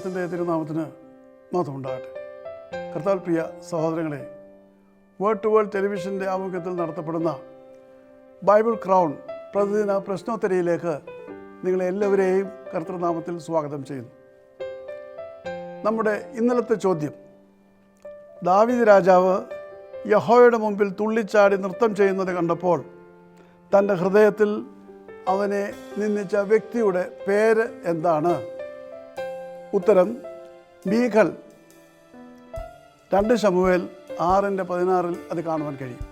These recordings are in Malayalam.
ദൈവത്തിൻ്റെ തിരുനാമത്തിന് മഹത്വമുണ്ടാകട്ടെ. കർത്താൽ പ്രിയ സഹോദരങ്ങളെ, വേൾഡ് ടു വേൾഡ് ടെലിവിഷൻ്റെ ആഭിമുഖ്യത്തിൽ നടത്തപ്പെടുന്ന ബൈബിൾ ക്രൗൺ പ്രതിദിന പ്രശ്നോത്തരിയിലേക്ക് നിങ്ങളെല്ലാവരെയും കർത്തൃനാമത്തിൽ സ്വാഗതം ചെയ്യുന്നു. നമ്മുടെ ഇന്നലത്തെ ചോദ്യം, ദാവീദ് രാജാവ് യഹോവയുടെ മുമ്പിൽ തുള്ളിച്ചാടി നൃത്തം ചെയ്യുന്നത് കണ്ടപ്പോൾ തൻ്റെ ഹൃദയത്തിൽ അവനെ നിന്ദിച്ച വ്യക്തിയുടെ പേര് എന്താണ്? ഉത്തരം മീഖൽ. 2 ശമൂവേൽ 6:16 അത് കാണുവാൻ കഴിയും.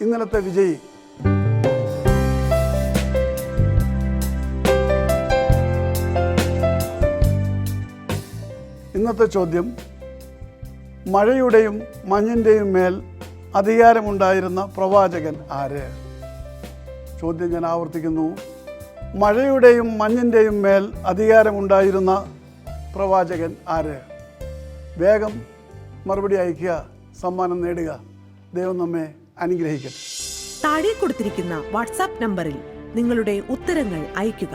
ഇന്നലത്തെ വിജയി ഇന്നത്തെ ചോദ്യം, മഴയുടെയും മഞ്ഞിൻ്റെയും മേൽ അധികാരമുണ്ടായിരുന്ന പ്രവാചകൻ ആര്? ചോദ്യം ഞാൻ ആവർത്തിക്കുന്നു. മഴയുടെയും മഞ്ഞിൻ്റെയും മേൽ അധികാരമുണ്ടായിരുന്ന പ്രവാചകൻ ആര്? വേഗം മറുപടി അയയ്ക്കുക, സമ്മാനം നേടുക. ദൈവം നമ്മെ അനുഗ്രഹിക്കട്ടെ. താഴെ കൊടുത്തിരിക്കുന്ന വാട്സാപ്പ് നമ്പറിൽ നിങ്ങളുടെ ഉത്തരങ്ങൾ അയയ്ക്കുക.